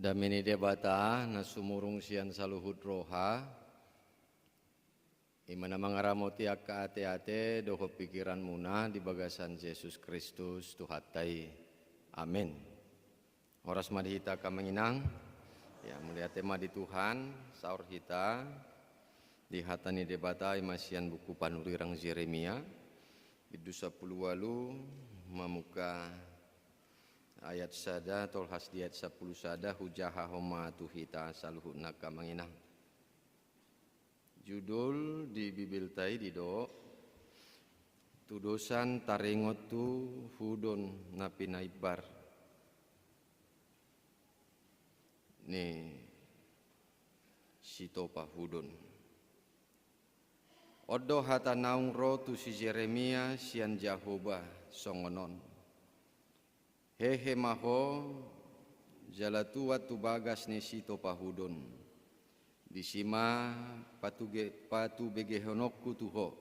Damini debata na sumurung siyan sa luhud roha, imana mangaramoti akka ate-ate doho pikiran muna di bagasan Yesus Kristus Tuhatay. Amin. Oras madihita ka manginang, ya melihat tema di Tuhan, saur hita, di hatani debata imasian buku panulirang Yeremia, itu 10 walu mamuka ayat sada tol hasdiat 10 sada hujaha homa tuhita saluhut naka manginang. Judul di bibiltai di do tudosan tarengotu hudon napinaibar. Ni sitopa hudon. Odo hata naung ro tu si Yeremia sian Jahoba songonon. Hehe maho jalatua tu bagas ni sito pahudon disima patu begehonokku tuho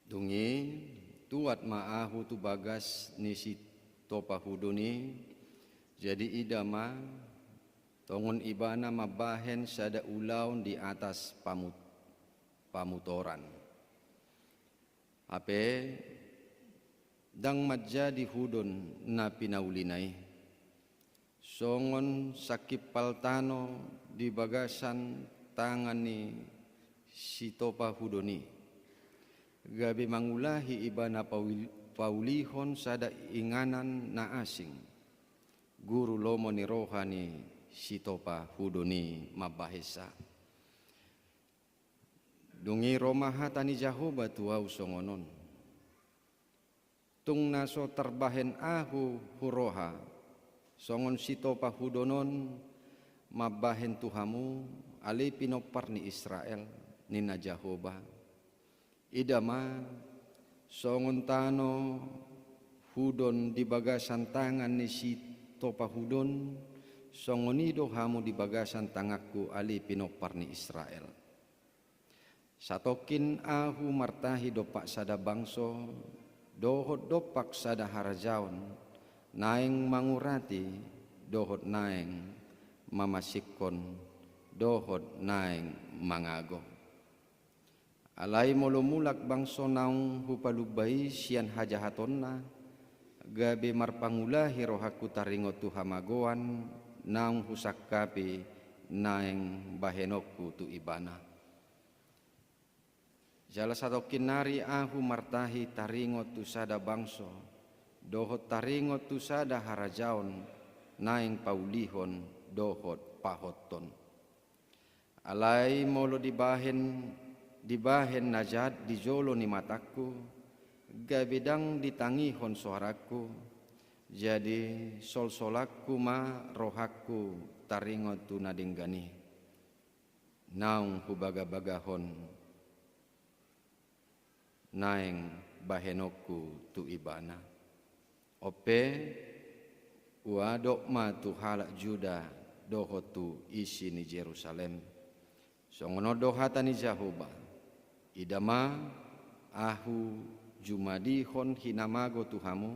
dungi tuat maahu tu bagas ni sito pahudoni jadi idama tongon ibana mabahen sada ulaun di atas pamutoran ape dang madja di hudon na pinaulinay. Songon sakip paltano di bagasan tangan ni sitopa hudoni. Gabi mangulahi ibana paulihon sada inganan na asing. Guru lomo ni rohani sitopa hudoni mabahesa. Dungi romahata ni Jahoba tuau songonon. Tung naso terbahen ahu huroha songon sito pahudonon mabahen tuhamu ali pinopar ni Israel nina Jahoba idama songon tano hudon di bagasan tangan ni sito pahudon songonido hamu di bagasan tangaku ali pinopar ni Israel satokin ahu martahi dopak sada bangso dohot dopak sada harajaon naeng mangurati dohot naeng mamasikon dohot naeng mangago alai molomulak bangso naung hupalubai sian hajahatonna gabe marpangulahi rohaku taringo tuhamagoan naung husakkapi naeng bahenokku tu ibana. Jala satu kinari ahu martahi taringo tu sada bangso, dohot taringo tu sada harajaon, naing paulihon dohot pahoton. Alai molo dibahen najat di jolo ni mataku, gabedang ditangihon suaraku, jadi sol-solaku ma rohaku taringo tu nadinggani, naung hubaga-bagahon. Naeng bahenokku tu ibana ope uadok ma tu halak juda dohotu isi ni Jerusalem songono dohata ni Jahoba idama ahu jumadihon hinamago tuhamu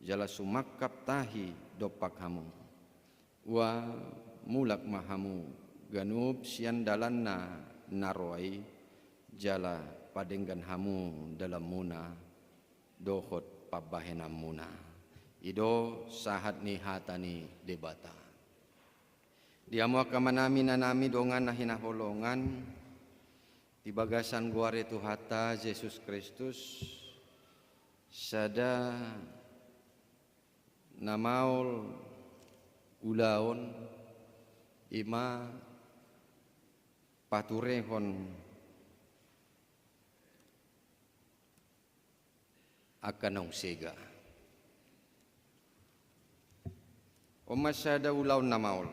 jala sumakkap tahi dopak hamu wa mulak mahamu ganub sian dalanna naroi jala padenggan hamu dalam muna dohot pabahenam muna ido sahat ni hatani debata diamu akamanami nanami dongan nahina holongan di bagasan guare tuhata Yesus Kristus sada namaul ulaon ima paturehon akanong sega. Omasada ulaw na maol.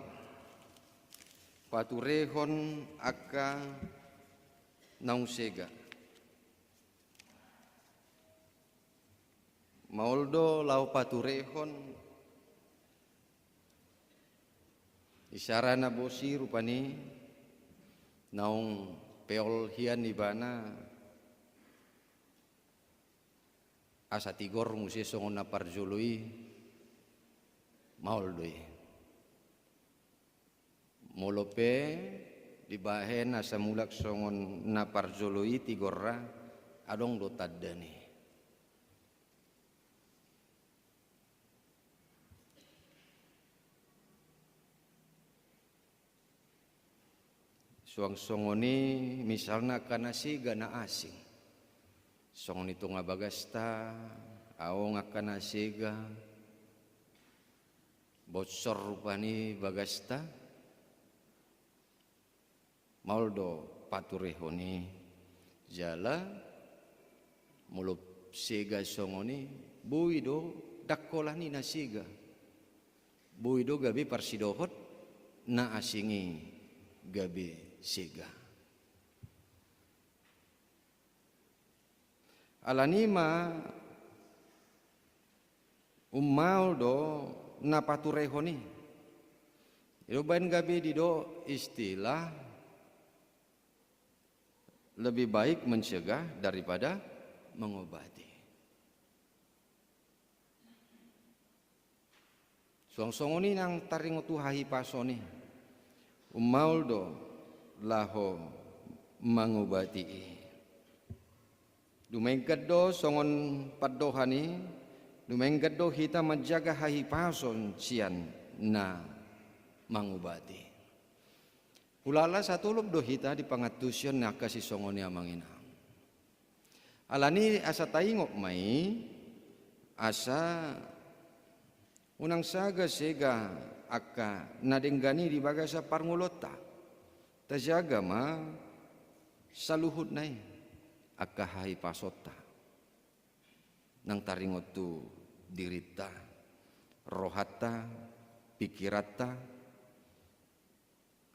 Paturehon aka naung sega. Maoldo law paturehon isara na bosi rupani naung peol hian ibana asa tigor musi songon na parjului Mauldoi molope dibahen asa mulak songon na parzoloi tigorra adong do taddani. Suang songoni misalna kana siga na asing. Songon itu ngabagasta, aong kana siga, bocor rupani bagasta, mauldo paturehoni, jala mulup siga songoni, buido dakolani na siga, buido gabi parsidohot na asingi gabi siga. Alanima do napaturehoni. Ilo bain gabi dido istilah lebih baik mencegah daripada mengobati. Suang-songoni nang taringutu hahi pasoni. Do laho mangobati. Dumengkado songon padohani, dumengkado hita menjaga hahi pason sian na mangobati. Ulala satulub do hita di pangatusyon na kasi songoni amanginang. Alani asa taingok mai asa unang saga sega akka nadenggani di bagasa parngulota. Tajaga ma saluhud nai akka hai pasota nang taringot tu dirita rohata pikirata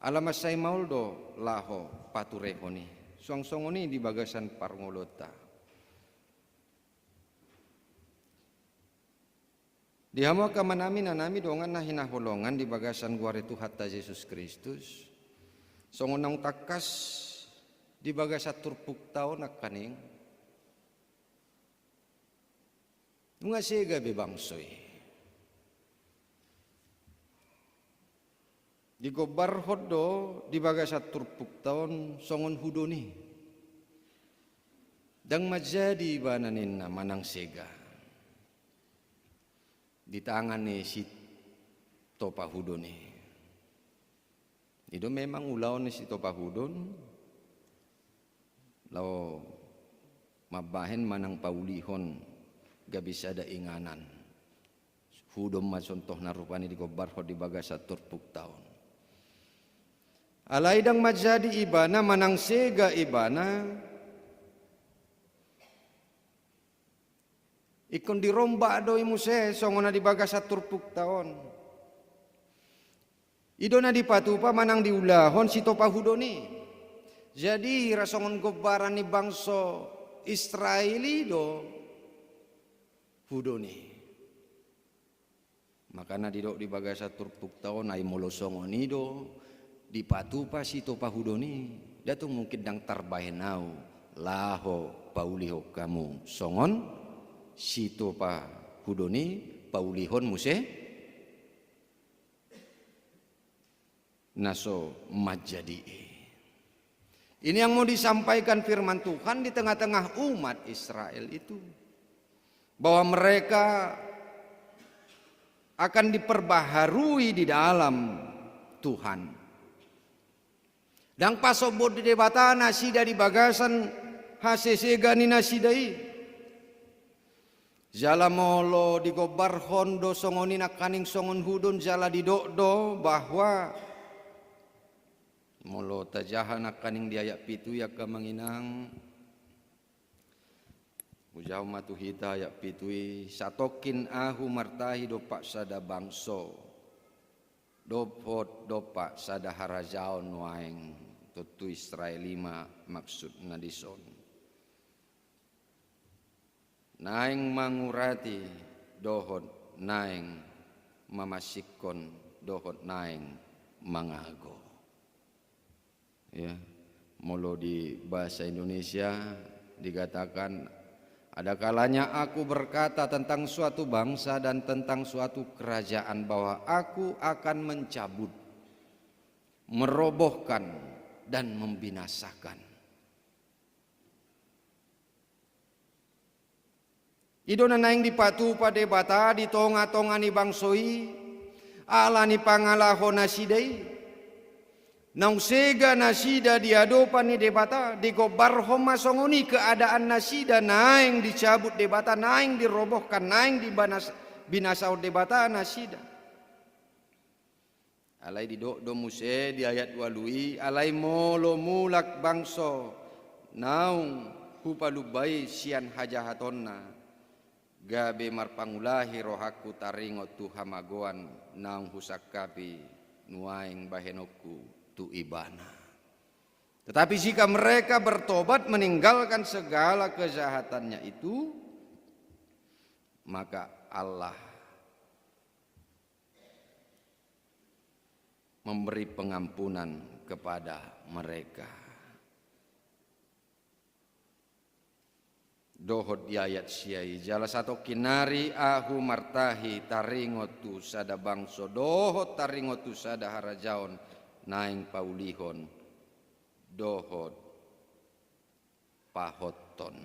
alamasay mauldo laho paturehoni song-songoni di bagasan parngolota dihamo ka manami nanami dongan na hinaholongan di bagasan guaretu hatta Yesus Kristus songonang takas di bagasa turpuk tao nakaning nga siga bibangsoy di gobarhod do di bagasa turpuk taon songon hudoni dang majadi bananin na manang siga di tangan ni si topa hudoni. Itu memang ulaw ni si topa hudon lao mabahen manang paulihon gabisa ada inganan hudom masontoh narupani di gobarhod di bagasa turpuk taon alaidang majadi ibana manang sega ibana ikon diromba do imuse songona di bagasa turpuk taon idona dipatupa manang diulahon si topa hudoni. Jadi rasongon gobaran ni bangso Israeli do hudoni. Makana didok di bagasa turpuk taon ay molosongoni do dipatupa si topa hudoni. Datu mungkin dang tarbahenau laho pauliho kamu songon si topa hudoni paulihon muse naso majadi. Ini yang mau disampaikan firman Tuhan di tengah-tengah umat Israel itu. Bahwa mereka akan diperbaharui di dalam Tuhan. Dan pasobod di debata nasida di bagasan hasesega ni nasidai. Jala molo di gobar hondo songoni nakaning songon hudon jala di dokdo bahwa molo tajahan akaning diayak pitu yak kamanginang ujau matu hita yak pitui satokin ahu martahi dopak sada bangso dopot dopak sada harajaon waeng tutu Israelima maksud nadison naeng mangurati dohot naeng mamasikon dohot naeng mangago. Ya, molo di bahasa Indonesia dikatakan Ada kalanya aku berkata tentang suatu bangsa dan tentang suatu kerajaan bahwa aku akan mencabut, merobohkan dan membinasakan. Idona naing dipatu pada bata di tonga-tonga ni bangsoi ala ni pangalaho nasidai nang sega nasida diadopan ni debata digobar homa songoni keadaan nasida naing dicabut debata naing dirobohkan naing binasa debata nasida alai di do muse di ayat walui alai molo mulak bangso naung hupalubai sian hajahatonna gabe marpangulahi rohaku taringo tu hamagoan naung husakapi nuaing bahenoku tu ibana. Tetapi jika mereka bertobat meninggalkan segala kejahatannya itu, maka Allah memberi pengampunan kepada mereka. Dohot di ayat siai jala satu kinari ahu martahi taringotu sada bangso dohot taringotu sada harajaon naing paulihon dohot pahoton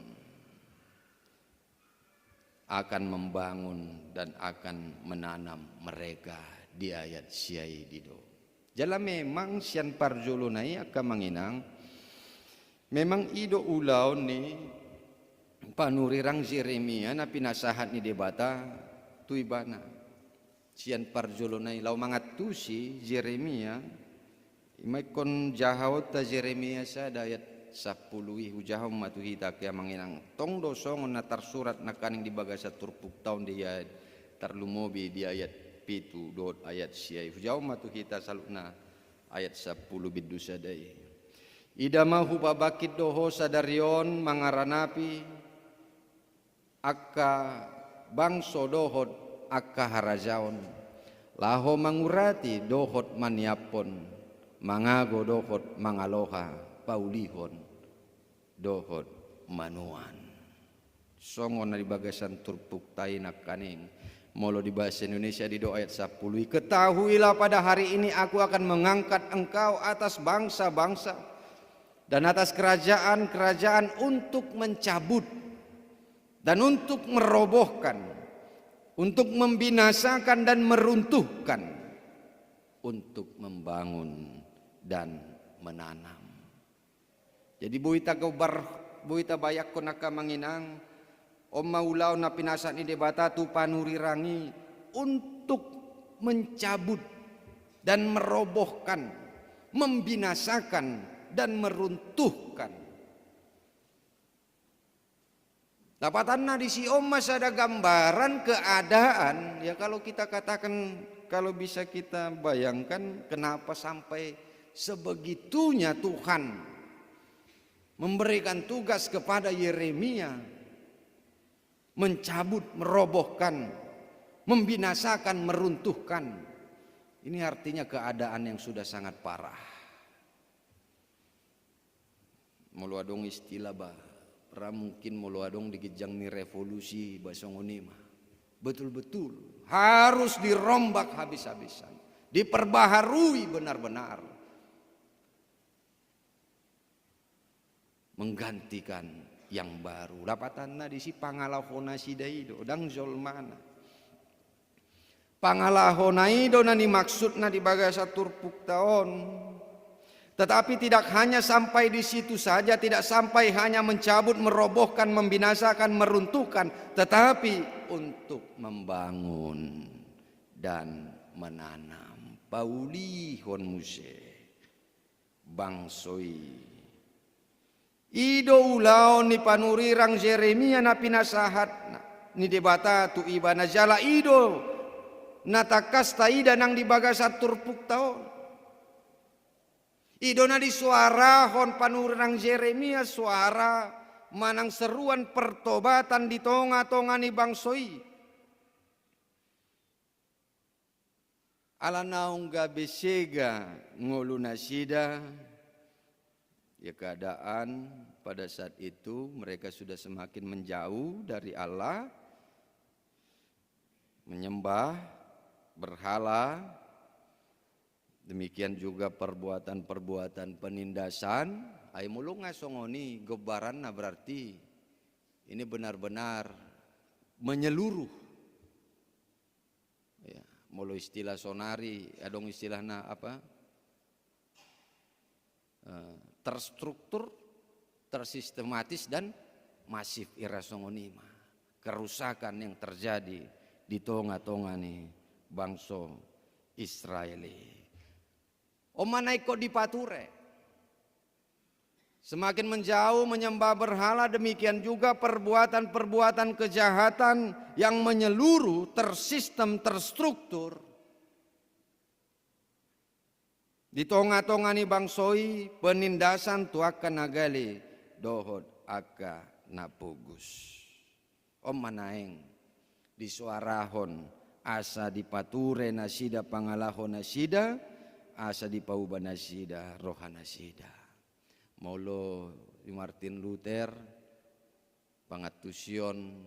akan membangun dan akan menanam mereka di ayat siai dido. Jala memang sian parjolonai akan menginang memang ido ulau ni panurirang Jeremia na pinasahat ni debata tuibana sian parjolonai lau mangatusi Jeremia imay kon jahawat ta Jeremia sa dayat 10 hujahom matuhita kaya manginang tong dosong na tarsurat na kaning di bagasa turpuk taon di ayat tarlumobi di ayat pitu dot ayat siyay hujahom matuhita saluna ayat 10 bidu sadai ida mahu babakit doho sadarion mangaranapi akka bangso dohot akka harajaon laho mangurati dohot maniapon mangago dohot mangaloha paulihon dohot manuan songon na di bagasan turpuk tayo na kaning molo di bahasa Indonesia di doa ayat 10 ketahuilah pada hari ini aku akan mengangkat engkau atas bangsa-bangsa dan atas kerajaan-kerajaan untuk mencabut dan untuk merobohkan, untuk membinasakan dan meruntuhkan, untuk membangun dan menanam. Jadi buita bayak ko naka manginang om maulau na pinasan ni debata tu panurirangi untuk mencabut dan merobohkan, membinasakan dan meruntuhkan. Dapatanna di si om mas ada gambaran keadaan ya kalau kita katakan kalau bisa kita bayangkan kenapa sampai sebegitunya Tuhan memberikan tugas kepada Yeremia mencabut, merobohkan, membinasakan, meruntuhkan. Ini artinya keadaan yang sudah sangat parah. Meluadong istilah mungkin meluadong dikejang ni revolusi basongoni mah. Betul-betul harus dirombak habis-habisan, diperbaharui benar-benar, menggantikan yang baru. Lapatanna di si pangalahona sidaido dang zolmana. Pangalahona ido na ni maksudna di bagasa turpuk taon. Tetapi tidak hanya sampai di situ saja, tidak sampai hanya mencabut, merobohkan, membinasakan, meruntuhkan, tetapi untuk membangun dan menanam. Paulihon muse bangsoi. Ido ulau ni panurirang Jeremia na pinasahat ni debata tu iba na jala ido natakas taida nang di bagasa turpuk taon. Idona di suara hon panurang Jeremia suara manang seruan pertobatan di tonga-tonga ni bangsoi. Ala naung gabe sega ngulu nasida ya keadaan pada saat itu mereka sudah semakin menjauh dari Allah, menyembah berhala, demikian juga perbuatan-perbuatan penindasan. Ai mulu ngasongoni gebaranna berarti ini benar-benar menyeluruh. Ya, mulu istilah sonari, adong istilahna apa? Terstruktur, tersistematis dan masif irasongoni mah. Kerusakan yang terjadi di tengah-tengah nih bangsa Israeli. Omanai kok dipature. Semakin menjauh menyembah berhala, demikian juga perbuatan-perbuatan kejahatan yang menyeluruh, tersistem, terstruktur. Di tengah-tengah ni bangsoi penindasan tuakan nagali dohod aka napugus. Om manaeng disuarahon asa dipature nasida pangalahon nasida, asa dipauba nasida rohana nasida. Maulo di Martin Luther pangatusion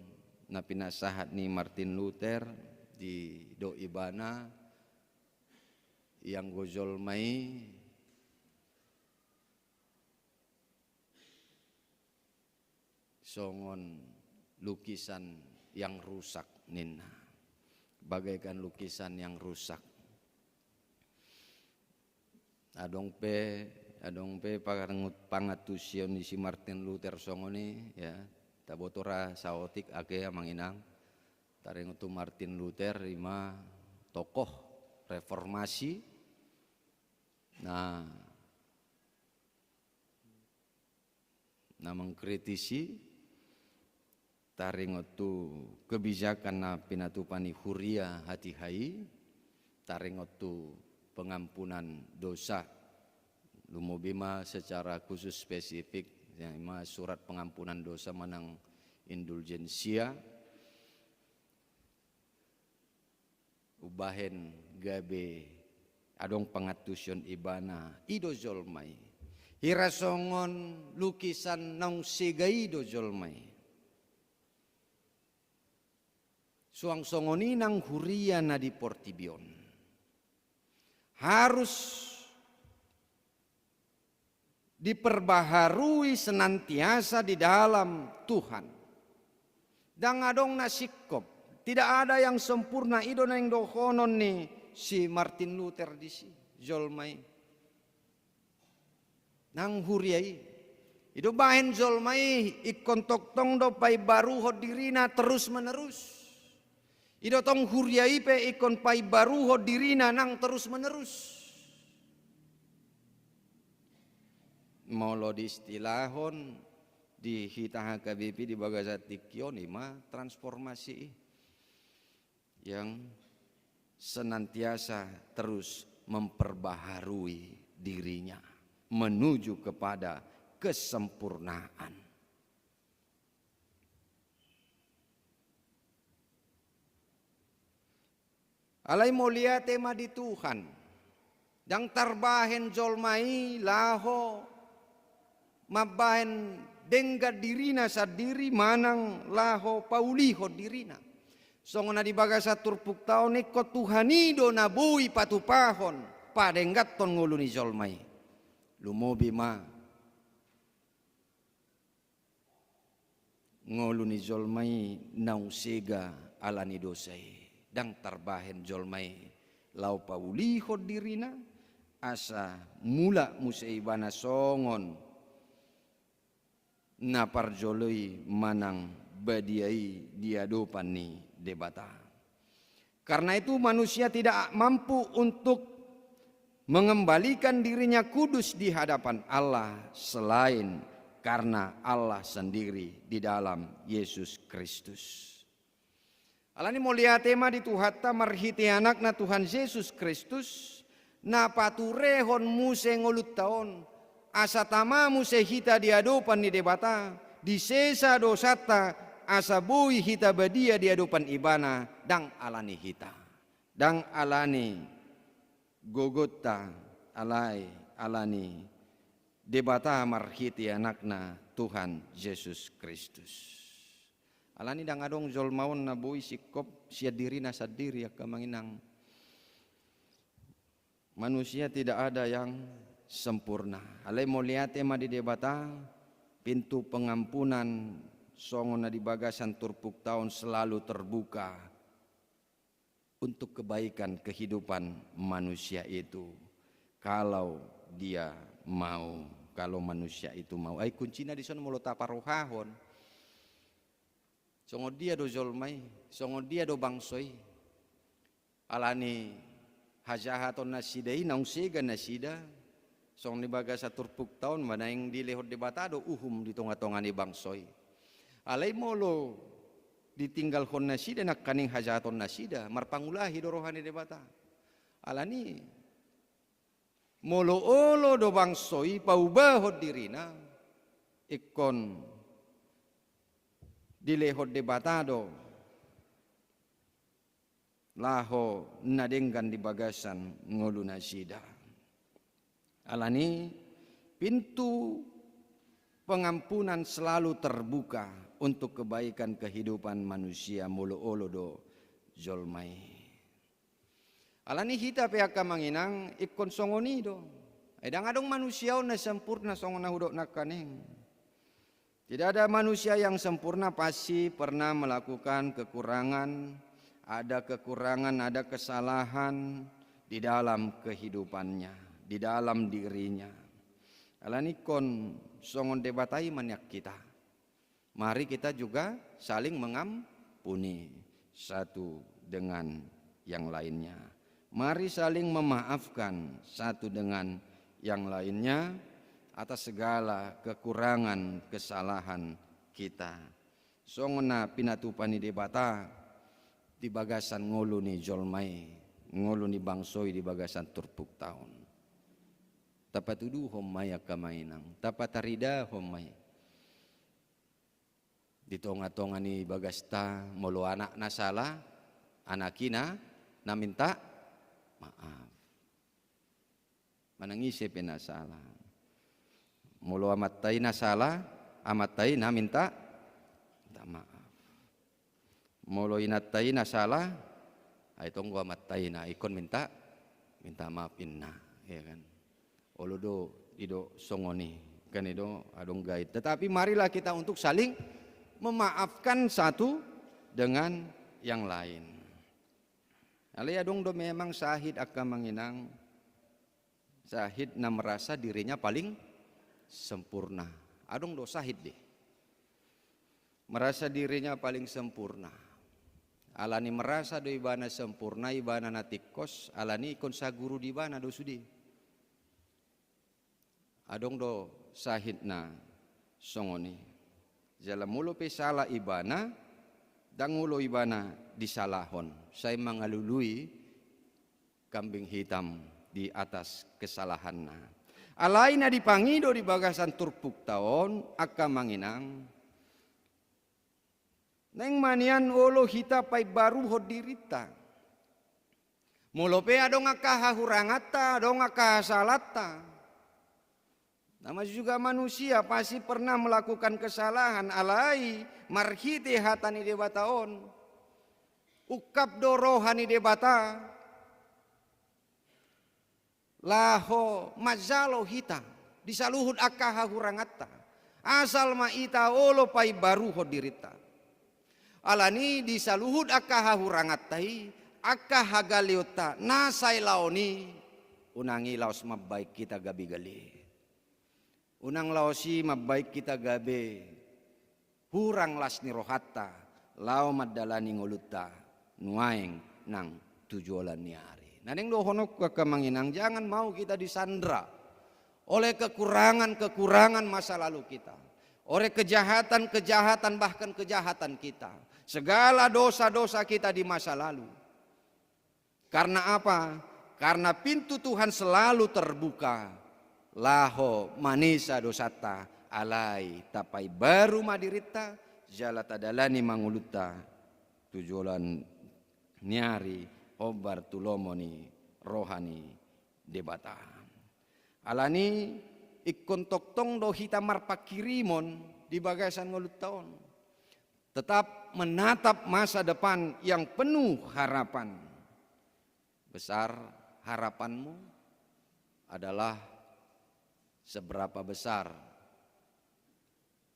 na pinasahat ni Martin Luther di Doibana yang gojol mai songon lukisan yang rusak nina, bagaikan lukisan yang rusak. Adong pe pangatusion ni si Martin Luther songoni ya tabotora saotik ake manginang taring tu Martin Luther lima tokoh reformasi. Nah mengkritisi taring tu kebijakan na pinatupani huria hati hai, taring tu pengampunan dosa lumobima secara khusus spesifik yang surat pengampunan dosa manang indulgensia ubahen gabe adong pangatusion ibana ido jolmai hirasongon lukisan nang sigai ido jolmai suang songoni nang huria na di Portibion harus diperbaharui senantiasa di dalam Tuhan. Dan adong nasikop, tidak ada yang sempurna ido nang dohonon ni si Martin Luther di si jolmai. Nang huriai, ido bahen jolmai ikon toktong do pai baru hodirina terus menerus. Ido tong huriai pe ikon pai baru hodirina nang terus menerus. Maulo di istilahon di hitaha KBP di Bagasatikyon ima transformasi yang senantiasa terus memperbaharui dirinya menuju kepada kesempurnaan. Alai mulia tema di Tuhan yang terbahen jolmai laho mabahen dengga dirina sadiri manang laho pauliho dirina. Songona di Bagasatur puktao neko Tuhanido nabui patupahon padenggaton nguluni jolmai. Lumobi ma nguluni jolmai nausega alani dosai. Dang tarbahen jolmai lau pauliho dirina asa mula museibana songon na parjoloi manang badiai diadopan ni debata. Karena itu manusia tidak mampu untuk mengembalikan dirinya kudus di hadapan Allah selain karena Allah sendiri di dalam Yesus Kristus. Alani mulia tema di Tuhata marhiti anak na Tuhan Yesus Kristus na paturehon muse ngolut taon asa tamamu sehita diadopan ni debata di sesa dosata asa bui hita badia diadopan ibana dang alani hita dang alani gogota alai alani debata marhiti anakna Tuhan Yesus Kristus. Alani dang adong jol maun na bui sikop sia diri na sadiri ya kamanginang. Manusia tidak ada yang sempurna. Alai moliate ma di debata pintu pengampunan songon na di bagasan turpuk tahun selalu terbuka untuk kebaikan kehidupan manusia itu. Kalau dia mau, kalau manusia itu mau. Ai kuncina di sana mulut taparohahon. Songo dia do zolmai, songo dia do bangsoi. Alani hajahaton nasidai naung sega nasida. Song ni baga sa turpuk taon manaing dilehod debatado uhum di tonga-tonga ni bangsoi. Alai molo ditinggal hon nasida nak kaning hajahaton nasida marpangulahi do rohani debata. Alani molo olo do bangsoi paubahod dirina ikon dilehod debatado laho nadenggan di bagasan ngulu nasida. Alani pintu pengampunan selalu terbuka untuk kebaikan kehidupan manusia mulu olo do zolmai. Alani hita peaka manginang ikon songoni do. Edang adong manusia na sempurna songona hudok nakaneng. Tidak ada manusia yang sempurna, pasti pernah melakukan kekurangan, ada kekurangan, ada kesalahan di dalam kehidupannya, di dalam dirinya. Alani kon songon debatai manyak kita. Mari kita juga saling mengampuni satu dengan yang lainnya. Mari saling memaafkan satu dengan yang lainnya atas segala kekurangan kesalahan kita. Songona pinatupani debata di bagasan ngolu ni jolmai, ngolu ni bangsoi di bagasan turpuk tahun. Tapatudu homay akamainang, tapatarida homay. Di tonga-tonga ni bagasta molo anak nasala, anakina na minta maaf. Manangisi pinasala. Mulu amat tay na salah, amat tay na minta maaf. Mulu inat tay na salah, ay tunggu amat tay na ikon minta maafin na, ya kan? Oludo ido songoni, kan ido adong gait. Tetapi marilah kita untuk saling memaafkan satu dengan yang lain. Alai adong do memang sahid akan menginang, sahid na merasa dirinya paling sempurna. Adong do sahid deh. Merasa dirinya paling sempurna. Alani merasa do ibana sempurna, ibana natikos, alani ikon sa guru di bana do sudi. Adong do sahid na songoni. Jala mulo pe salah ibana, dangulo ibana disalahon. Saya mengalului kambing hitam di atas kesalahanna. Alaina dipangido di bagasan turpuk taon akka manginang. Neng manian olo hita pai baru hodirita. Mulope adong akka hahurangata, adong akka salata. Nama juga manusia pasti pernah melakukan kesalahan. Alai marhite hatani debataon. Ukap dorohani debata. Laho mazalo hita disaluhud akka hahurangata asal ma ita olo pai baru hodirita alani disaluhud akka hahurangatai akka hagaliota nasai laoni unangi laos mabaik kita gabi gali unang laosi mabaik kita gabe hurang las ni rohata lao madalani ngoluta nuaeng nang tujuan niari. Naneng dohonok kemanginang jangan mau kita disandra oleh kekurangan-kekurangan masa lalu kita, oleh kejahatan-kejahatan bahkan kejahatan kita, segala dosa-dosa kita di masa lalu. Karena apa? Karena pintu Tuhan selalu terbuka. Laho manisa dosata alai tapai baru madirita jalata dalani manguluta tujuan niari obar tulomoni rohani debata. Alani ikon toktong do hita marpakirimon di bagasan ngulut tahun. Tetap menatap masa depan yang penuh harapan. Besar harapanmu adalah seberapa besar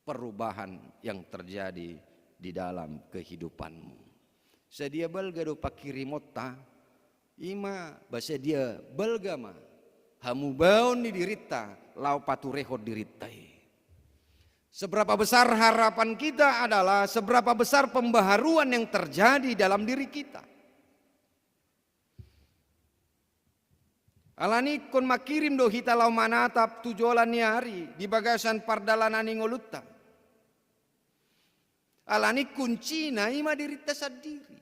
perubahan yang terjadi di dalam kehidupanmu. Sedia belga do pakirimota, ima basedia belga ma, hamu baon di dirita, lau paturehot diritai. Seberapa besar harapan kita adalah seberapa besar pembaharuan yang terjadi dalam diri kita. Alani kon makirim do hita lau manatap tujuan hari di bagasan pardalanan ingolutta. Alani kuncina ima dirita sendiri.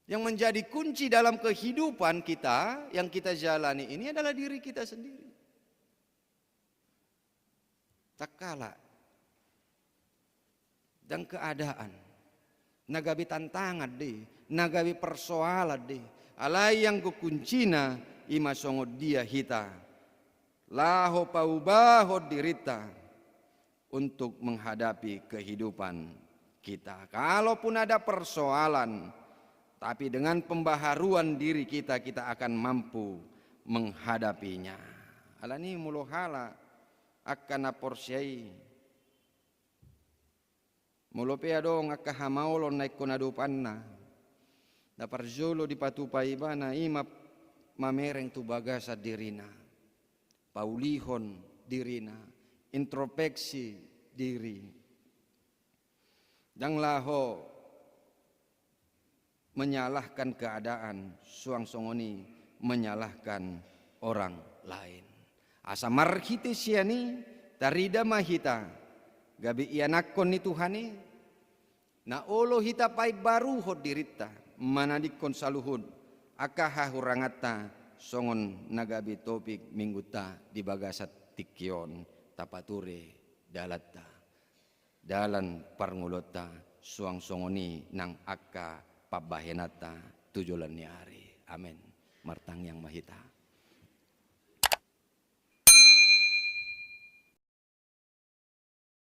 Yang menjadi kunci dalam kehidupan kita yang kita jalani ini adalah diri kita sendiri. Tak kala dan keadaan nagabi tantangan deh, nagabi persoalan deh, alai yang kukuncina ima songod dia hita laho paubaho dirita untuk menghadapi kehidupan kita. Kalaupun ada persoalan, tapi dengan pembaharuan diri kita, kita akan mampu menghadapinya. Alani mulohala akan aporsiai mulopea dong akka hamaulo naik konadupanna dapar jolo di patupai bana ima mamereng tu bagasa dirina paulihon dirina introspeksi diri dan laho menyalahkan keadaan suang songoni menyalahkan orang lain. Asa marhite siani tarida mahita gabi ianakon ni Tuhani na olo hita pai baru hod dirita manadikon saluhud akaha hurangata songon nagabi topik mingguta di bagasat tikyon tapature dalata dalan parngulota suang songoni nang akka pabahenata tujulan ni hari. Amin. Martang yang mahita.